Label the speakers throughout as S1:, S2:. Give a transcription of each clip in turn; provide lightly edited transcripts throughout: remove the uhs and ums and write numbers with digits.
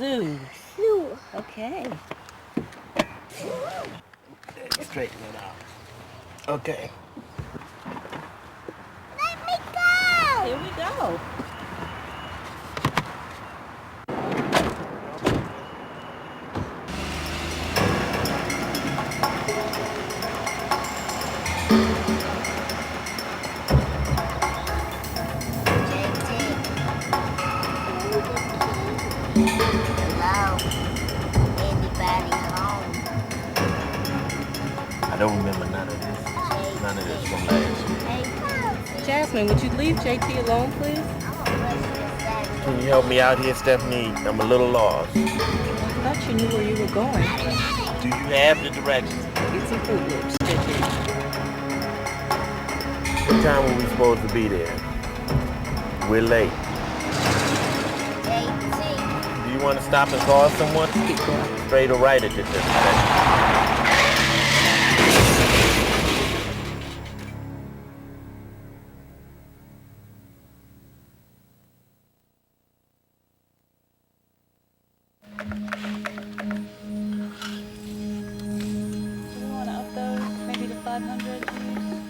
S1: zoo?
S2: Zoo.
S1: Okay.
S3: Straighten it out. Okay.
S2: Let me go.
S1: Here we go.
S2: Hello. Anybody home?
S3: I don't remember none of this. None of this from last year.
S2: Hey,
S1: Jasmine, would you leave JT alone, please?
S2: I'm gonna brush this sack.
S3: Can you help me out here, Stephanie? I'm a little lost.
S1: I thought you knew where you were going.
S3: Do you have the directions?
S1: Get some Fruit Loops, JT.
S3: What time were we supposed to be there? We're late.
S2: JT.
S3: Do you want to stop and call someone?
S1: Keep going.
S3: Straight or right at this intersection?
S1: Do we want to up those maybe to 500?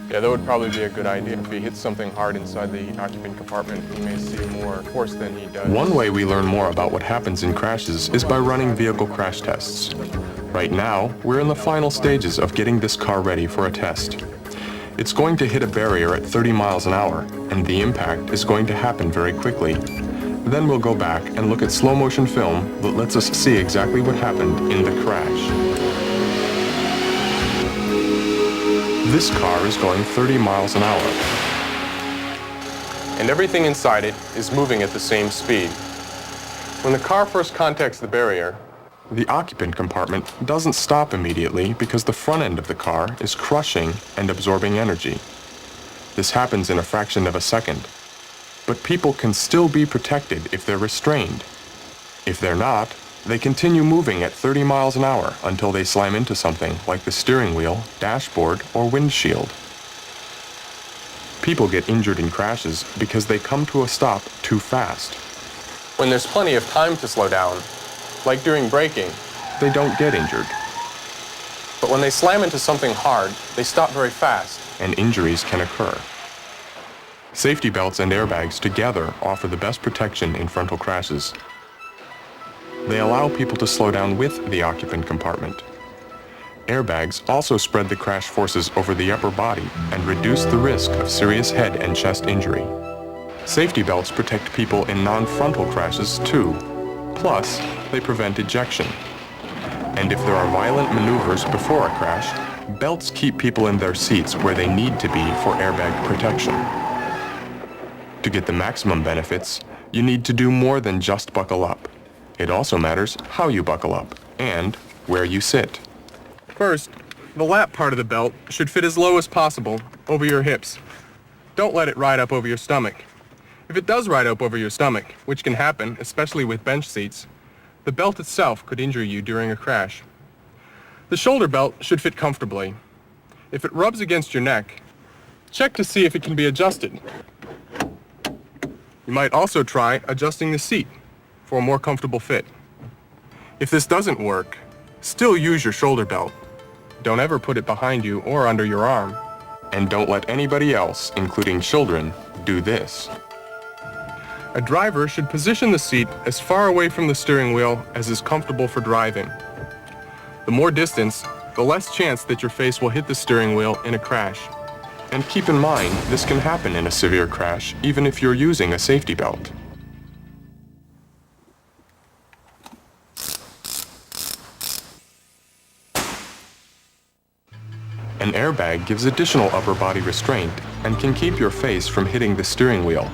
S4: Yeah, that would probably be a good idea. If he hits something hard inside the occupant compartment, he may see more force than he does.
S5: One way we learn more about what happens in crashes is by running vehicle crash tests. Right now, we're in the final stages of getting this car ready for a test. It's going to hit a barrier at 30 miles an hour, and the impact is going to happen very quickly. Then we'll go back and look at slow motion film that lets us see exactly what happened in the crash. This car is going 30 miles an hour.
S4: And everything inside it is moving at the same speed. When the car first contacts the barrier,
S5: The occupant compartment doesn't stop immediately because the front end of the car is crushing and absorbing energy. This happens in a fraction of a second. But people can still be protected if they're restrained. If they're not, they continue moving at 30 miles an hour until they slam into something like the steering wheel, dashboard, or windshield. People get injured in crashes because they come to a stop too fast.
S4: when there's plenty of time to slow down, like during braking,
S5: They don't get injured,
S4: but when they slam into something hard, they stop very fast.
S5: and injuries can occur. Safety belts and airbags together offer the best protection in frontal crashes. They allow people to slow down with the occupant compartment. Airbags also spread the crash forces over the upper body and reduce the risk of serious head and chest injury. Safety belts protect people in non-frontal crashes too. Plus, they prevent ejection. And if there are violent maneuvers before a crash, belts keep people in their seats where they need to be for airbag protection. To get the maximum benefits, you need to do more than just buckle up. It also matters how you buckle up and where you sit.
S4: First, the lap part of the belt should fit as low as possible over your hips. Don't let it ride up over your stomach. If it does ride up over your stomach, which can happen, especially with bench seats, the belt itself could injure you during a crash. The shoulder belt should fit comfortably. If it rubs against your neck, check to see if it can be adjusted. You might also try adjusting the seat for a more comfortable fit. If this doesn't work, still use your shoulder belt. Don't ever put it behind you or under your arm.
S5: And don't let anybody else, including children, do this.
S4: A driver should position the seat as far away from the steering wheel as is comfortable for driving. The more distance, the less chance that your face will hit the steering wheel in a crash.
S5: And keep in mind, this can happen in a severe crash even if you're using a safety belt. An airbag gives additional upper body restraint and can keep your face from hitting the steering wheel.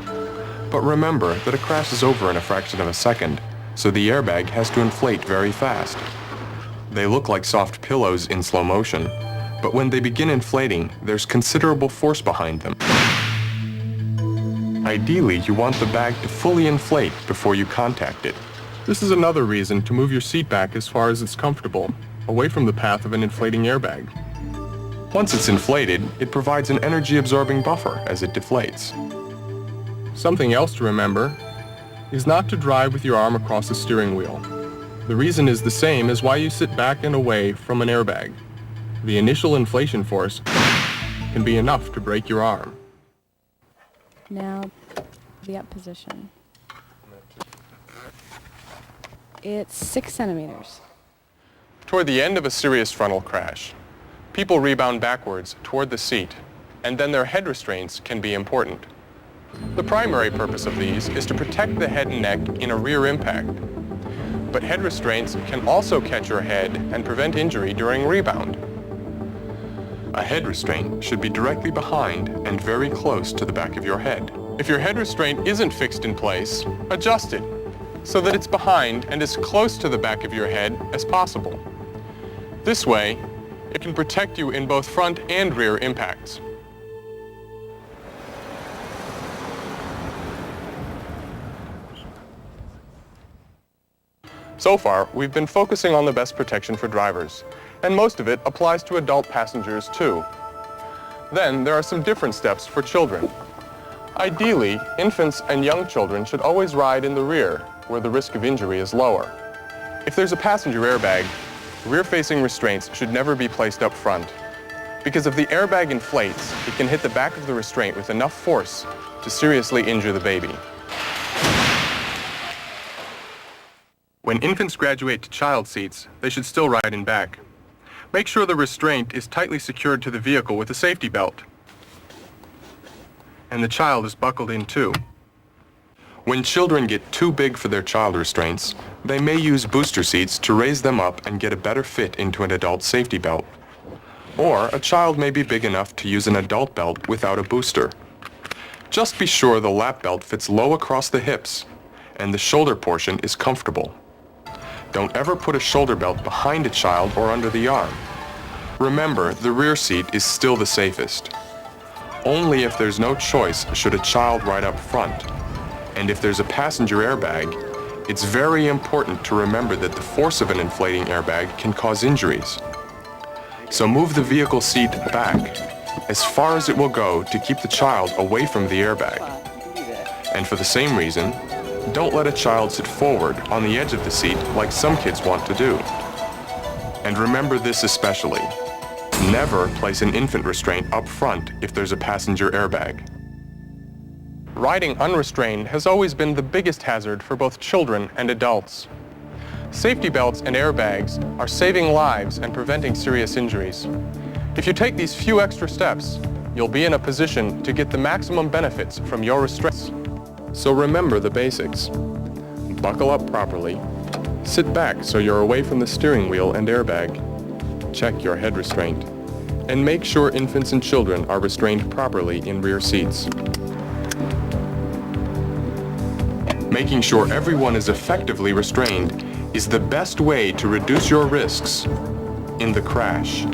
S5: But remember that a crash is over in a fraction of a second, so the airbag has to inflate very fast. They look like soft pillows in slow motion, but when they begin inflating, there's considerable force behind them. Ideally, you want the bag to fully inflate before you contact it.
S4: This is another reason to move your seat back as far as it's comfortable, away from the path of an inflating airbag.
S5: Once it's inflated, it provides an energy-absorbing buffer as it deflates.
S4: Something else to remember is not to drive with your arm across the steering wheel. The reason is the same as why you sit back and away from an airbag. The initial inflation force can be enough to break your arm.
S1: Now, the up position. It's 6 centimeters.
S5: Toward the end of a serious frontal crash, people rebound backwards toward the seat, and then their head restraints can be important. The primary purpose of these is to protect the head and neck in a rear impact. But head restraints can also catch your head and prevent injury during rebound. A head restraint should be directly behind and very close to the back of your head. If your head restraint isn't fixed in place, adjust it so that it's behind and as close to the back of your head as possible. This way, it can protect you in both front and rear impacts. So far, we've been focusing on the best protection for drivers, and most of it applies to adult passengers too. Then there are some different steps for children. Ideally, infants and young children should always ride in the rear, where the risk of injury is lower. If there's a passenger airbag, rear-facing restraints should never be placed up front, because if the airbag inflates, it can hit the back of the restraint with enough force to seriously injure the baby. When infants graduate to child seats, they should still ride in back. Make sure the restraint is tightly secured to the vehicle with a safety belt, and the child is buckled in too. When children get too big for their child restraints, they may use booster seats to raise them up and get a better fit into an adult safety belt. Or a child may be big enough to use an adult belt without a booster. Just be sure the lap belt fits low across the hips and the shoulder portion is comfortable. Don't ever put a shoulder belt behind a child or under the arm. Remember, the rear seat is still the safest. Only if there's no choice should a child ride up front. And if there's a passenger airbag, it's very important to remember that the force of an inflating airbag can cause injuries. So move the vehicle seat back as far as it will go to keep the child away from the airbag. And for the same reason, don't let a child sit forward on the edge of the seat like some kids want to do. And remember this especially. Never place an infant restraint up front if there's a passenger airbag. Riding unrestrained has always been the biggest hazard for both children and adults. Safety belts and airbags are saving lives and preventing serious injuries. If you take these few extra steps, you'll be in a position to get the maximum benefits from your restraints. So remember the basics. Buckle up properly. Sit back so you're away from the steering wheel and airbag. Check your head restraint. And make sure infants and children are restrained properly in rear seats. Making sure everyone is effectively restrained is the best way to reduce your risks in the crash.